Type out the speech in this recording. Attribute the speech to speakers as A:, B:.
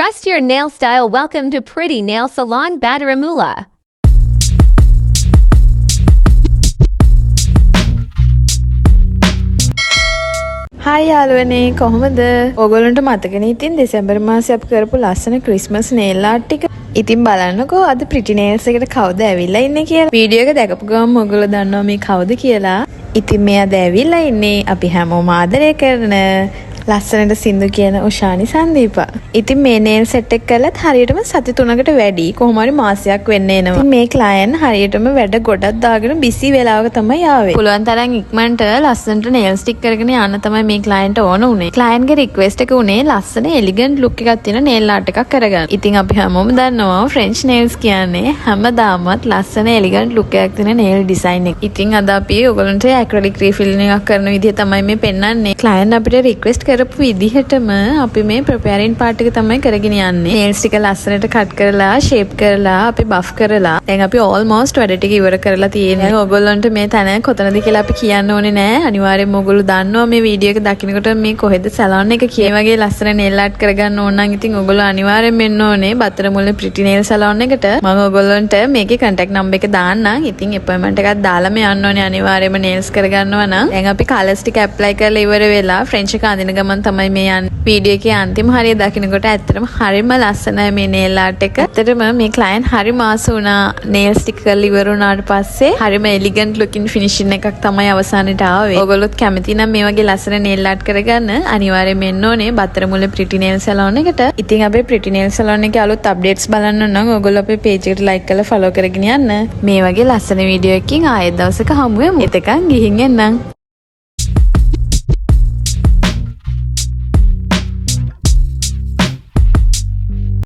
A: Trust your nail style. Welcome to Pretty Nail Salon Badaramula.
B: हाय යාළුවනේ කොහොමද? ඕගොල්ලන්ට මතකනේ ඉතින් දෙසැම්බර් මාසේ අපි කරපු ලස්සන ක්‍රිස්මස් නේල් ආර්ට් ටික. ඉතින් බලන්නකෝ අද ප්‍රිටි නේල්ස් එකට කවුද ඇවිල්ලා ඉන්නේ කියලා. වීඩියෝ එක දැකපු ගමන් ඔයගොල්ලෝ දන්නවා මේ කවුද කියලා. ඉතින් මෙයා අද ඇවිල්ලා ඉන්නේ අපි හැමෝම ආදරය කරන ලස්සනට සින්දු කියන උෂානි සංදීපා. ඉතින් මේ නේල් සෙට් එක කළත් හරියටම සති 3කට වැඩි කොහොම හරි මාසයක් වෙන්න එනවා. ඉතින් මේ ක්ලයන්ට් හරියටම වැඩ ගොඩක් දාගෙන බිසි වෙලාවක තමයි ආවේ. පුළුවන් තරම් ඉක්මනට ලස්සනට නේල් ස්ටික් කරගෙන යන්න තමයි මේ ක්ලයන්ට් ඕන උනේ. ක්ලයන්ට්ගේ රික්වෙස්ට් එක උනේ ලස්සන එලිගන්ට් ලුක් එකක් තියෙන නේල් ආර්ට් එකක් කරගන්න. ඉතින් අපි හැමෝම දන්නවා ෆ්‍රෙන්ච් නේල්ස් කියන්නේ හැමදාමත් ලස්සන එලිගන්ට් ලුක් එකක් තියෙන නේල් ඩිසයින් එක. ඉතින් අද අපි ඔයගොල්ලන්ට ඇක්‍රලික් රීෆිලින් එකක් කරන විදිහ තමයි මේ පෙන්වන්නේ. ක්ලයන්ට් අපිට රික්වෙස්ට් කරපු විදිහටම අපි මේ ප්‍රෙපෙරින් පාර්ට් එක තමයි කරගෙන යන්නේ. නේල්ස් ටික ලස්සනට කට් කරලා, ෂේප් කරලා, අපි බෆ් කරලා. දැන් අපි ඕල්මෝස්ට් වැඩ ටික ඉවර කරලා තියෙනවා. ඔයගොල්ලන්ට මේ තැන කොතනද කියලා අපි කියන්න ඕනේ නෑ. අනිවාර්යෙන්ම ඔයගොල්ලෝ දන්නවා මේ වීඩියෝ එක දකින්නකොට මේ කොහෙද සැලොන් එක කිය වගේ ලස්සන නේල් ආර්ට් කරගන්න ඕන නම් ඉතින් ඔයගොල්ලෝ අනිවාර්යෙන්ම එන්න ඕනේ බත්තරමුල්ලේ ප්‍රිටි නේල් සැලොන් එකට. මම ඔයගොල්ලන්ට මේකේ කන්ටැක්ට් නම්බර් එක දාන්නම්. ඉතින් අපොයින්ට්මන්ට් එකක් දාලාම යන්න ඕනේ අනිවාර්යෙන්ම නේල්ස් කරගන්නවා නම්. දැන් අපි කලර්ස් ටික ඇප්ලයි කරලා ඉවර වෙලා ෆ්‍රෙන්ච් එක අඳින ගමන් තමයි මේ යන්නේ. වීඩියෝ එකේ අන්තිම හරිය දකින්නකොට ඇත්තටම හරිම ලස්සනයි මේ නේල් ආර්ට් එක. ඇත්තටම මේ ක්ලයන්ට් හරි මාස වුණා නේල් ස්ටික් කරලා ඉවර වුණාට පස්සේ හරිම එලිගන්ට් ලුකින් ෆිනිෂින් එකක් තමයි අවසානට ආවේ. ඔයගොල්ලොත් කැමති නම් මේ වගේ ලස්සන නේල් ආර්ට් කරගන්න අනිවාර්යයෙන්ම එන්න ඕනේ බත්තරමුල්ලේ ප්‍රිටි නේල් සැලොන් එකට. ඉතින් අපේ ප්‍රිටි නේල් සැලොන් එකේ අලුත් අප්ඩේට්ස් බලන්න නම් ඔයගොල්ලෝ අපේ පේජ් එකට ලයික් කරලා ෆලෝ කරගෙන යන්න. මේ වගේ ලස්සන වීඩියෝ එකකින් ආයෙත් දවසක හමු වෙමු. එතකන් ගිහින් එන්නම්.